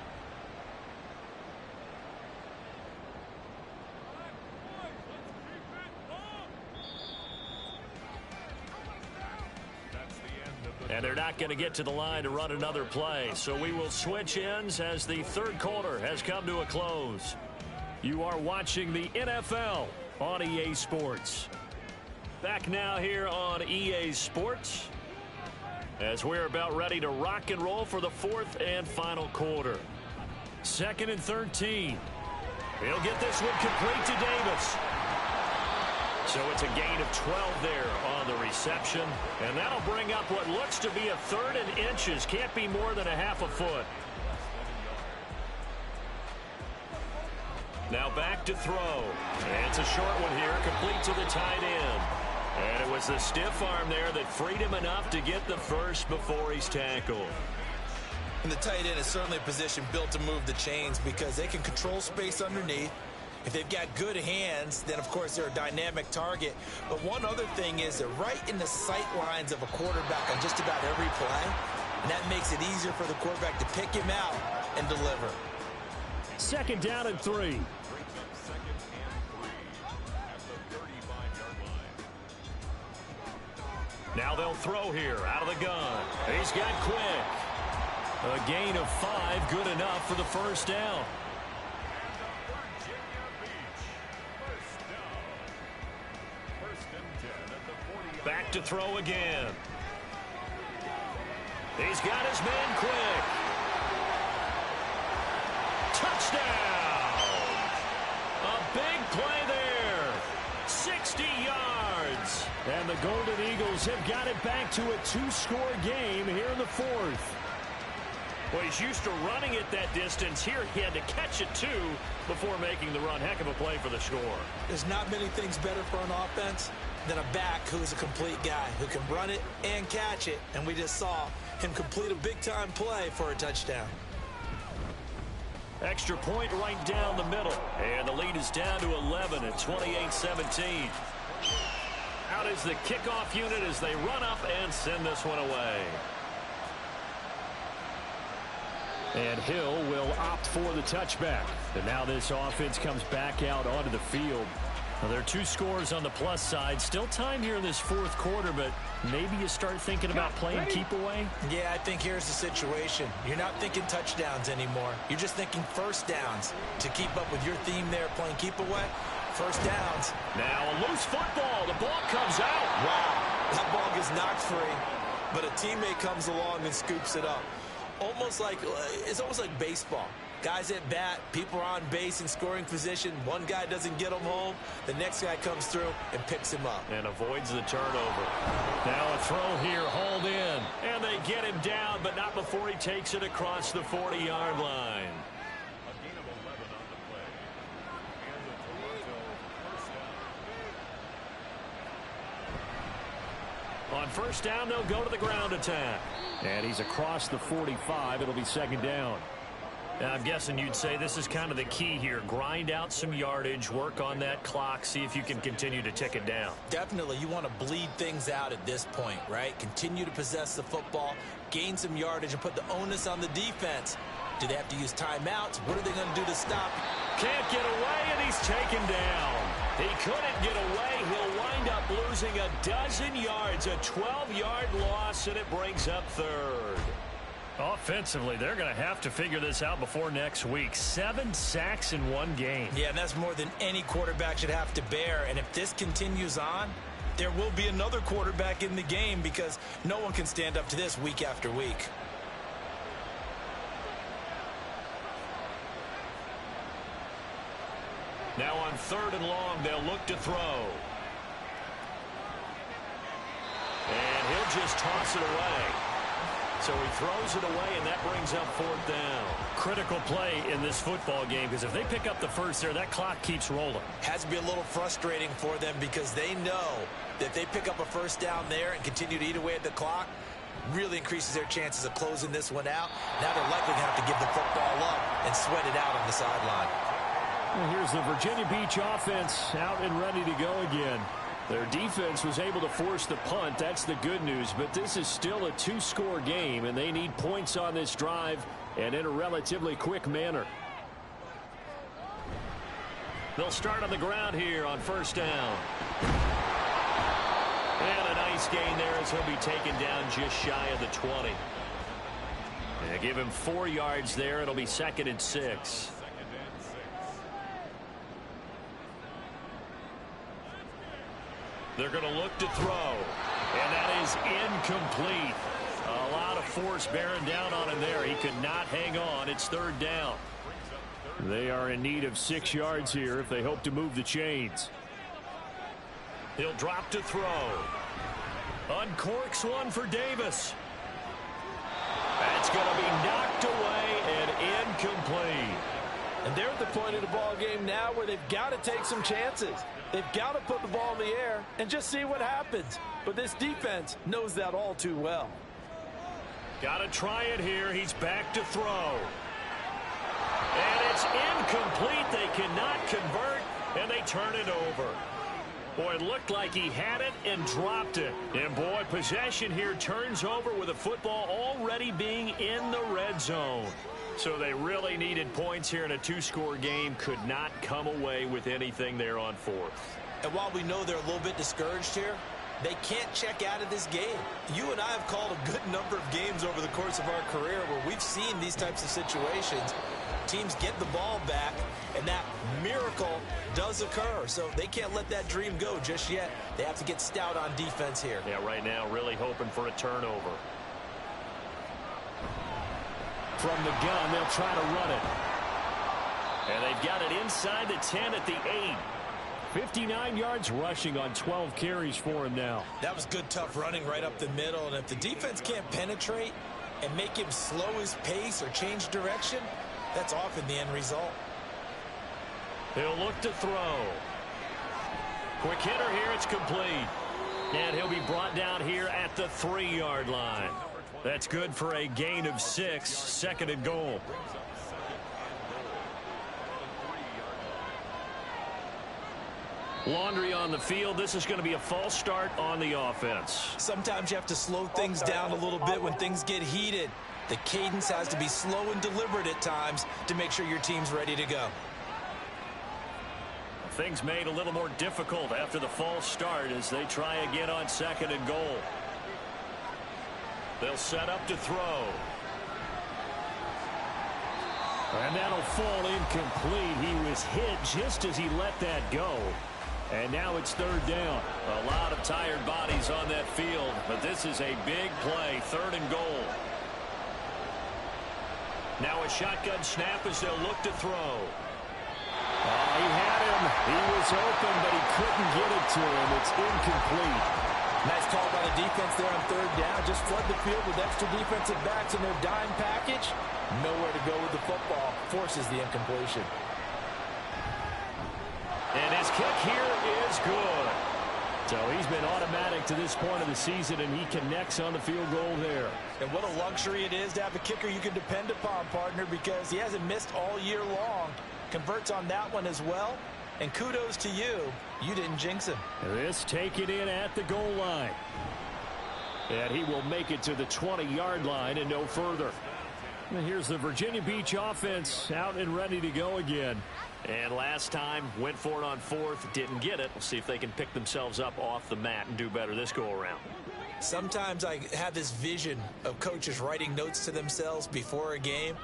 And they're not going to get to the line to run another play. So we will switch ends as the 3rd quarter has come to a close. You are watching the NFL on EA Sports. Back now here on EA Sports as we're about ready to rock and roll for the 4th and final quarter. 2nd and 13. He'll get this one complete to Davis. So it's a gain of 12 there on the reception. And that'll bring up what looks to be a 3rd and inches. Can't be more than a half a foot. Now back to throw. And it's a short one here, complete to the tight end. And it was the stiff arm there that freed him enough to get the first before he's tackled. And the tight end is certainly a position built to move the chains because they can control space underneath. If they've got good hands, then, of course, they're a dynamic target. But one other thing is they're right in the sight lines of a quarterback on just about every play. And that makes it easier for the quarterback to pick him out and deliver. 2nd down and 3. Now they'll throw here out of the gun. He's got quick. A gain of 5, good enough for the first down. look to throw again. He's got his man quick. Touchdown! A big play there. 60 yards. And the Golden Eagles have got it back to a two-score game here in the fourth. Well, he's used to running it that distance. Here he had to catch it, too, before making the run. Heck of a play for the score. There's not many things better for an offense than a back who's a complete guy who can run it and catch it. And we just saw him complete a big-time play for a touchdown. Extra point right down the middle. And the lead is down to 11 at 28-17. Out is the kickoff unit as they run up and send this one away. And Hill will opt for the touchback. And now this offense comes back out onto the field. Now, there are two scores on the plus side. Still time here in this fourth quarter, but maybe you start thinking about playing keep away? Yeah, I think here's the situation. You're not thinking touchdowns anymore. You're just thinking first downs. To keep up with your theme there, playing keep away, first downs. Now a loose football. The ball comes out. Wow, that ball gets knocked free, but a teammate comes along and scoops it up. It's almost like baseball. Guys at bat, people are on base in scoring position. One guy doesn't get him home. The next guy comes through and picks him up. And avoids the turnover. Now a throw here, hauled in. And they get him down, but not before he takes it across the 40-yard line. On first down, they'll go to the ground attack. And he's across the 45. It'll be second down. Now, I'm guessing you'd say this is kind of the key here. Grind out some yardage, work on that clock, see if you can continue to tick it down. Definitely. You want to bleed things out at this point, right? Continue to possess the football, gain some yardage, and put the onus on the defense. Do they have to use timeouts? What are they going to do to stop? Can't get away, and he's taken down. He couldn't get away. He'll wind up losing a dozen yards, a 12-yard loss, and it brings up third. Offensively, they're going to have to figure this out before next week. 7 sacks in one game. Yeah, and that's more than any quarterback should have to bear. And if this continues on, there will be another quarterback in the game because no one can stand up to this week after week. Now on third and long, they'll look to throw. And he'll just toss it away. So he throws it away, and that brings up fourth down. Critical play in this football game, because if they pick up the first there, that clock keeps rolling. Has to be a little frustrating for them because they know that if they pick up a first down there and continue to eat away at the clock, really increases their chances of closing this one out. Now they're likely to have to give the football up and sweat it out on the sideline. Well, here's the Virginia Beach offense out and ready to go again. Their defense was able to force the punt. That's the good news. But this is still a two-score game, and they need points on this drive and in a relatively quick manner. They'll start on the ground here on first down. And a nice gain there as he'll be taken down just shy of the 20. And give him 4 yards there. It'll be second and 6. They're going to look to throw. And that is incomplete. A lot of force bearing down on him there. He could not hang on. It's third down. They are in need of 6 yards here if they hope to move the chains. He'll drop to throw. Uncorks one for Davis. That's going to be knocked away and incomplete. And they're at the point of the ball game now where they've got to take some chances. They've got to put the ball in the air and just see what happens. But this defense knows that all too well. Got to try it here. He's back to throw. And it's incomplete. They cannot convert, and they turn it over. Boy, it looked like he had it and dropped it. And, boy, possession here turns over with the football already being in the red zone. So they really needed points here in a 2-score game. Could not come away with anything there on fourth. And while we know they're a little bit discouraged here, They can't check out of this game. You and I have called a good number of games over the course of our career where we've seen these types of situations. Teams get the ball back, and that miracle does occur. So they can't let that dream go just yet. They have to get stout on defense here. Yeah, right now really hoping for a turnover. From the gun, they'll try to run it. And they've got it inside the 10 at the 8. 59 yards rushing on 12 carries for him now. That was good, tough running right up the middle. And if the defense can't penetrate and make him slow his pace or change direction, that's often the end result. He'll look to throw. Quick hitter here. It's complete. And he'll be brought down here at the 3-yard line. That's good for a gain of 6. Second and goal. Laundry on the field. This is going to be a false start on the offense. Sometimes you have to slow things down a little bit when things get heated. The cadence has to be slow and deliberate at times to make sure your team's ready to go. Things made a little more difficult after the false start as they try again on second and goal. They'll set up to throw. And that'll fall incomplete. He was hit just as he let that go. And now it's third down. A lot of tired bodies on that field, but this is a big play. Third and goal. Now a shotgun snap as they'll look to throw. He had him. He was open, but he couldn't get it to him. It's incomplete. Nice call by the defense there on third down. Just flood the field with extra defensive backs in their dime package. Nowhere to go with the football. Forces the incompletion. And his kick here is good. So he's been automatic to this point of the season, and he connects on the field goal there. And what a luxury it is to have a kicker you can depend upon, partner, because he hasn't missed all year long. Converts on that one as well. And kudos to you. You didn't jinx him. This taken in at the goal line. And he will make it to the 20-yard line and no further. And here's the Virginia Beach offense out and ready to go again. And last time, went for it on fourth, didn't get it. We'll see if they can pick themselves up off the mat and do better this go-around. Sometimes I have this vision of coaches writing notes to themselves before a game.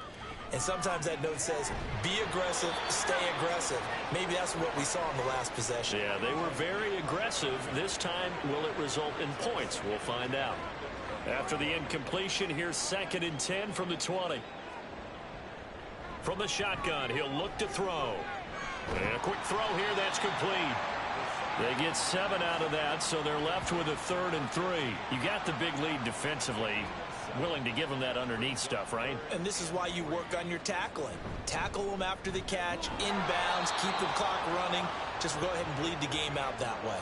And sometimes that note says, be aggressive, stay aggressive. Maybe that's what we saw in the last possession. Yeah, they were very aggressive. This time, will it result in points? We'll find out. After the incompletion, here's 2nd and 10 from the 20. From the shotgun, he'll look to throw. And a quick throw here, that's complete. They get 7 out of that, so they're left with a 3rd and 3. You got the big lead defensively. Willing to give them that underneath stuff, right? And this is why you work on your tackling. Tackle them after the catch, inbounds, keep the clock running. Just go ahead and bleed the game out that way.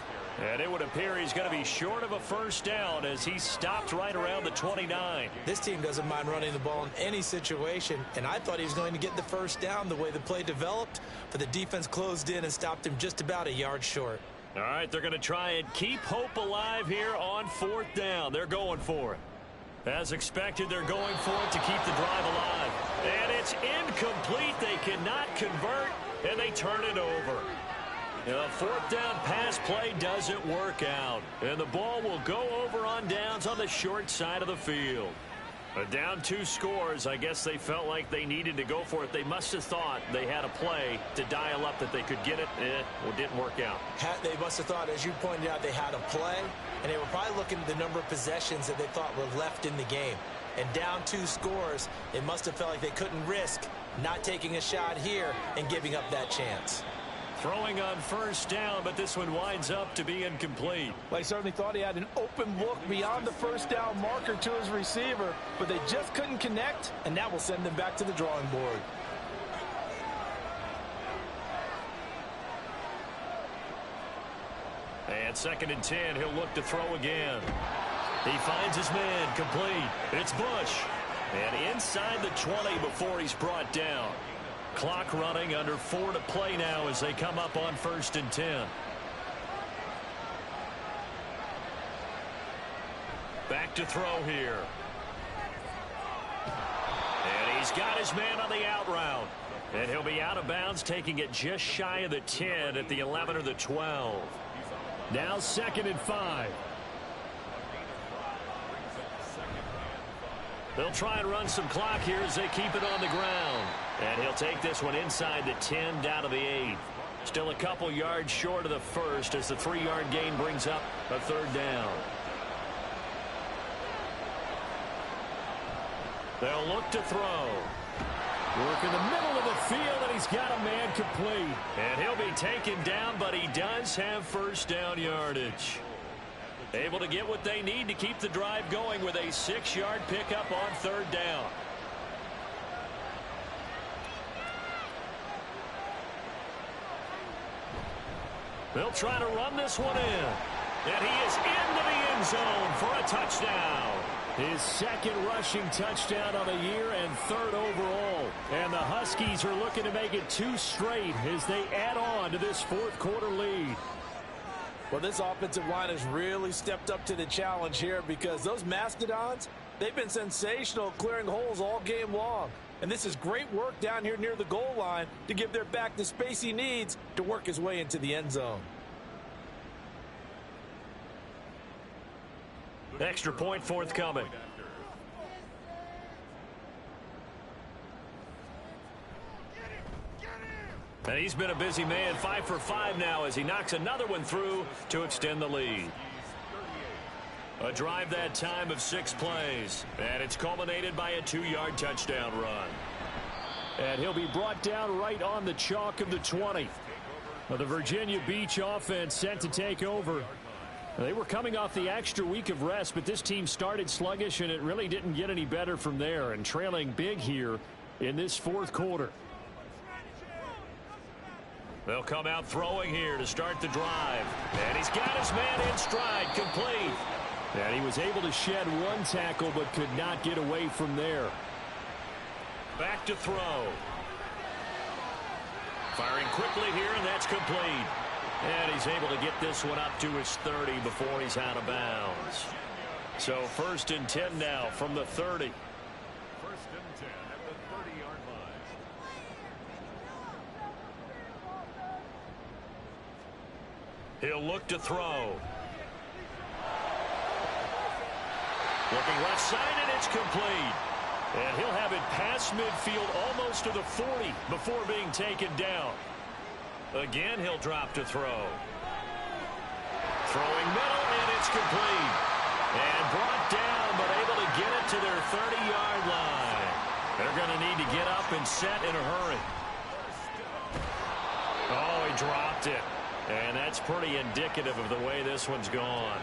And it would appear he's going to be short of a first down as he stopped right around the 29. This team doesn't mind running the ball in any situation, and I thought he was going to get the first down the way the play developed, but the defense closed in and stopped him just about a yard short. All right, they're going to try and keep hope alive here on 4th down. They're going for it. As expected, they're going for it to keep the drive alive. And it's incomplete. They cannot convert, and they turn it over. A 4th down pass play doesn't work out. And the ball will go over on downs on the short side of the field. Down 2 scores. I guess they felt like they needed to go for it. They must have thought they had a play to dial up that they could get it. Well, it didn't work out. They must have thought, as you pointed out, they had a play. And they were probably looking at the number of possessions that they thought were left in the game. And down 2 scores, they must have felt like they couldn't risk not taking a shot here and giving up that chance. Throwing on first down, but this one winds up to be incomplete. Well, he certainly thought he had an open look beyond the first down marker to his receiver, but they just couldn't connect, and that will send them back to the drawing board. And 2nd and 10, he'll look to throw again. He finds his man, complete. It's Bush. And inside the 20 before he's brought down. Clock running, under 4 to play now as they come up on 1st and 10. Back to throw here. And he's got his man on the out route. And he'll be out of bounds, taking it just shy of the 10 at the 11 or the 12. Now 2nd and 5. They'll try and run some clock here as they keep it on the ground. And he'll take this one inside the 10 down to the 8. Still a couple yards short of the first as the 3-yard gain brings up a 3rd down. They'll look to throw. Work in the middle of the field, and he's got a man complete. And he'll be taken down, but he does have 1st down yardage. Able to get what they need to keep the drive going with a 6-yard pickup on 3rd down. They'll try to run this one in. And he is into the end zone for a touchdown. His 2nd rushing touchdown on the year and 3rd overall. And the Huskies are looking to make it 2 straight as they add on to this 4th quarter lead. Well, this offensive line has really stepped up to the challenge here because those Mastodons, they've been sensational clearing holes all game long. And this is great work down here near the goal line to give their back the space he needs to work his way into the end zone. Extra point forthcoming. And he's been a busy man, 5 for 5 now as he knocks another one through to extend the lead. A drive that time of 6 plays. And it's culminated by a 2-yard touchdown run. And he'll be brought down right on the chalk of the 20. Well, the Virginia Beach offense set to take over. They were coming off the extra week of rest, but this team started sluggish, and it really didn't get any better from there, and trailing big here in this 4th quarter. They'll come out throwing here to start the drive. And he's got his man in stride, complete. And he was able to shed 1 tackle, but could not get away from there. Back to throw. Firing quickly here, and that's complete. And he's able to get this one up to his 30 before he's out of bounds. So 1st and 10 now from the 30. 1st and 10 at the 30-yard line. He'll look to throw. Looking left side, and it's complete. And he'll have it past midfield almost to the 40 before being taken down. Again, he'll drop to throw. Throwing middle, and it's complete. And brought down, but able to get it to their 30-yard line. They're going to need to get up and set in a hurry. Oh, he dropped it. And that's pretty indicative of the way this one's gone.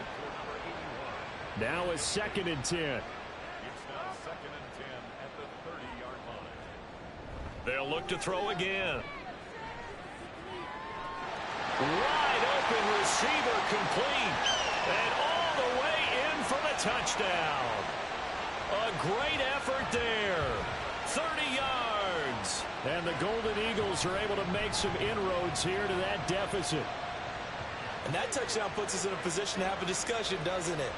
Now a 2nd and 10. It's now 2nd and 10 at the 30-yard line. They'll look to throw again. Wide open receiver, complete. And all the way in for the touchdown. A great effort there. 30 yards. And the Golden Eagles are able to make some inroads here to that deficit. And that touchdown puts us in a position to have a discussion, doesn't it?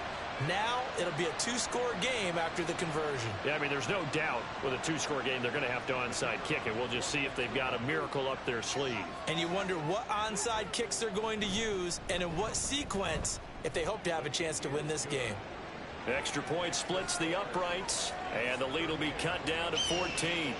Now it'll be a 2-score game after the conversion. Yeah, I mean, there's no doubt with a 2-score game they're going to have to onside kick it. We'll just see if they've got a miracle up their sleeve. And you wonder what onside kicks they're going to use and in what sequence if they hope to have a chance to win this game. Extra point splits the uprights, and the lead will be cut down to 14.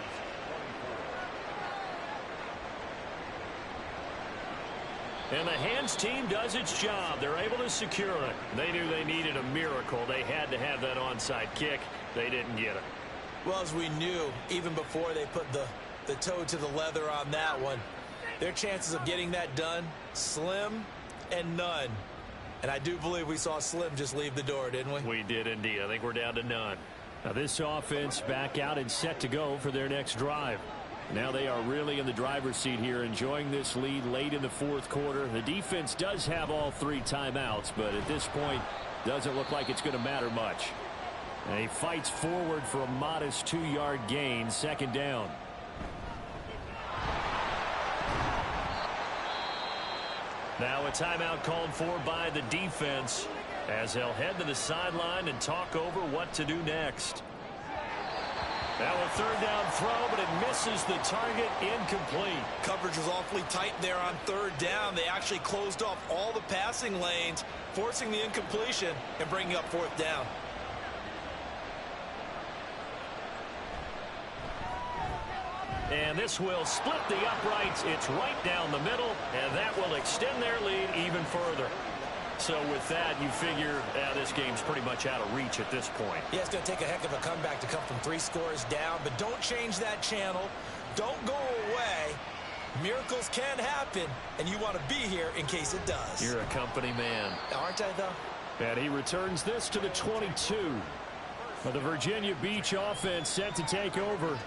And the hands team does its job. They're able to secure it. They knew they needed a miracle. They had to have that onside kick. They didn't get it. Well, as we knew, even before they put the toe to the leather on that one, their chances of getting that done, slim and none. And I do believe we saw Slim just leave the door, didn't we? We did indeed. I think we're down to none. Now this offense back out and set to go for their next drive. Now they are really in the driver's seat here, enjoying this lead late in the 4th quarter. The defense does have all 3 timeouts, but at this point, doesn't look like it's going to matter much. And he fights forward for a modest 2-yard gain, 2nd down. Now a timeout called for by the defense as they'll head to the sideline and talk over what to do next. Now a 3rd down throw, but it misses the target, incomplete. Coverage was awfully tight there on 3rd down. They actually closed off all the passing lanes, forcing the incompletion and bringing up 4th down. And this will split the uprights. It's right down the middle, and that will extend their lead even further. So with that, you figure this game's pretty much out of reach at this point. Yeah, it's going to take a heck of a comeback to come from 3 scores down, but don't change that channel. Don't go away. Miracles can happen, and you want to be here in case it does. You're a company man. Aren't I, though? And he returns this to the 22. The Virginia Beach offense set to take over.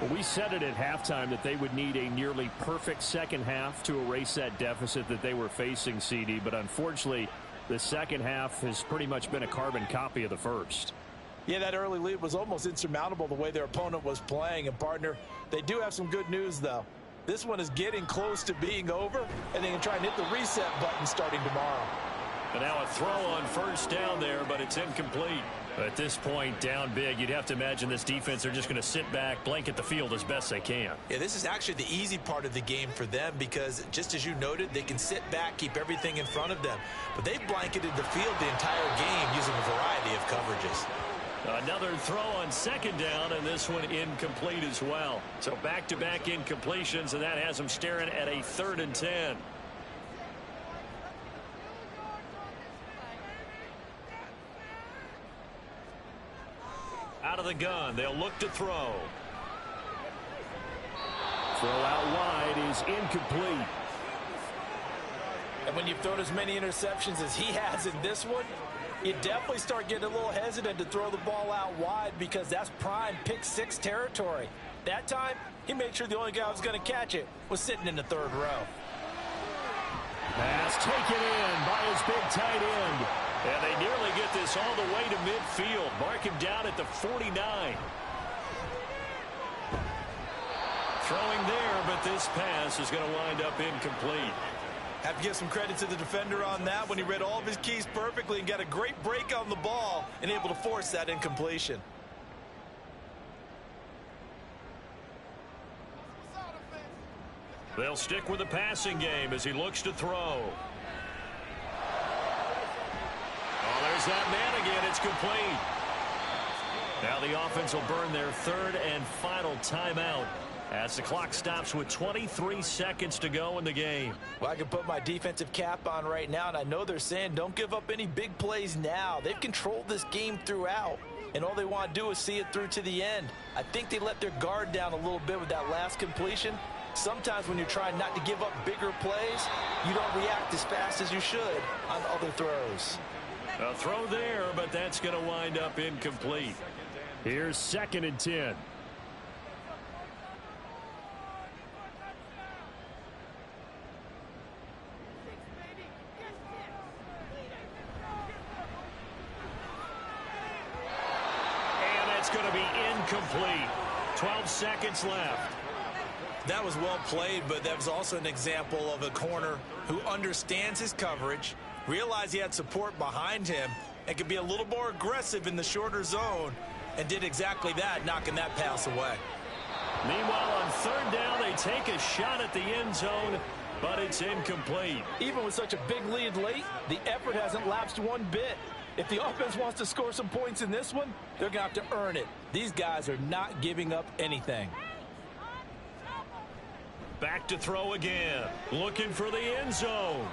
Well, we said it at halftime that they would need a nearly perfect second half to erase that deficit that they were facing, CD. But unfortunately, the second half has pretty much been a carbon copy of the first. Yeah, that early lead was almost insurmountable the way their opponent was playing. And, partner, they do have some good news, though. This one is getting close to being over, and they can try and hit the reset button starting tomorrow. And now a throw on first down there, but it's incomplete. At this point, down big, you'd have to imagine this defense are just going to sit back, blanket the field as best they can. Yeah, this is actually the easy part of the game for them because, just as you noted, they can sit back, keep everything in front of them. But they've blanketed the field the entire game using a variety of coverages. Another throw on second down, and this one incomplete as well. So back-to-back incompletions, and that has them staring at a 3rd and 10. Out of the gun, they'll look to throw. Throw out wide is incomplete. And when you've thrown as many interceptions as he has in this one, you definitely start getting a little hesitant to throw the ball out wide because that's prime pick 6 territory. That time, he made sure the only guy who was going to catch it was sitting in the 3rd row. Pass taken in by his big tight end. And they nearly get this all the way to midfield. Mark him down at the 49. Throwing there, but this pass is going to wind up incomplete. Have to give some credit to the defender on that when he read all of his keys perfectly and got a great break on the ball and able to force that incompletion. They'll stick with the passing game as he looks to throw. Oh, there's that man again. It's complete. Now the offense will burn their 3rd and final timeout as the clock stops with 23 seconds to go in the game. Well, I can put my defensive cap on right now, and I know they're saying don't give up any big plays now. They've controlled this game throughout, and all they want to do is see it through to the end. I think they let their guard down a little bit with that last completion. Sometimes when you're trying not to give up bigger plays, you don't react as fast as you should on other throws. A throw there, but that's going to wind up incomplete. Here's 2nd and 10. And that's going to be incomplete. 12 seconds left. That was well played, but that was also an example of a corner who understands his coverage, realized he had support behind him, and could be a little more aggressive in the shorter zone, and did exactly that, knocking that pass away. Meanwhile, on 3rd down, they take a shot at the end zone, but it's incomplete. Even with such a big lead late, the effort hasn't lapsed one bit. If the offense wants to score some points in this one, they're going to have to earn it. These guys are not giving up anything. Back to throw again. Looking for the end zone.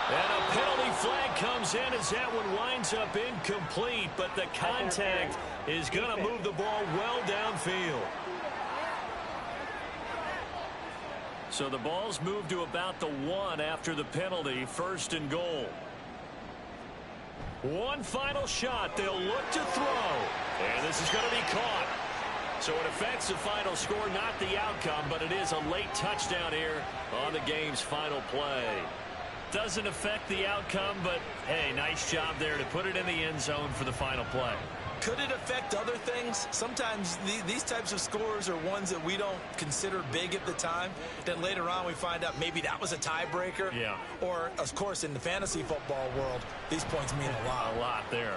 And a penalty flag comes in as that one winds up incomplete, but the contact is going to move the ball well downfield. So the ball's moved to about the 1 after the penalty, 1st and goal. One final shot. They'll look to throw. And this is going to be caught. So it affects the final score, not the outcome, but it is a late touchdown here on the game's final play. Doesn't affect the outcome, but, hey, nice job there to put it in the end zone for the final play. Could it affect other things? Sometimes these types of scores are ones that we don't consider big at the time. Then later on we find out maybe that was a tiebreaker. Yeah. Or, of course, in the fantasy football world, these points mean a lot. A lot there.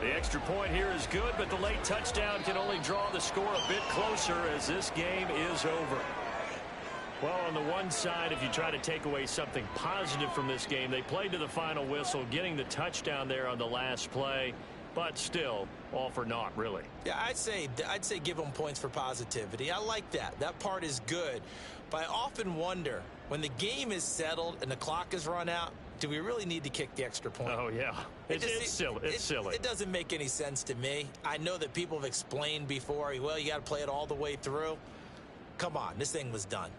The extra point here is good, but the late touchdown can only draw the score a bit closer as this game is over. Well, on the one side, if you try to take away something positive from this game, they played to the final whistle, getting the touchdown there on the last play. but still all for naught, really. Yeah, I'd say give them points for positivity. I like that. That part is good. But I often wonder, when the game is settled and the clock is run out, do we really need to kick the extra point? Oh, yeah. It's silly. It's silly. It doesn't make any sense to me. I know that people have explained before, well, you got to play it all the way through. Come on, this thing was done.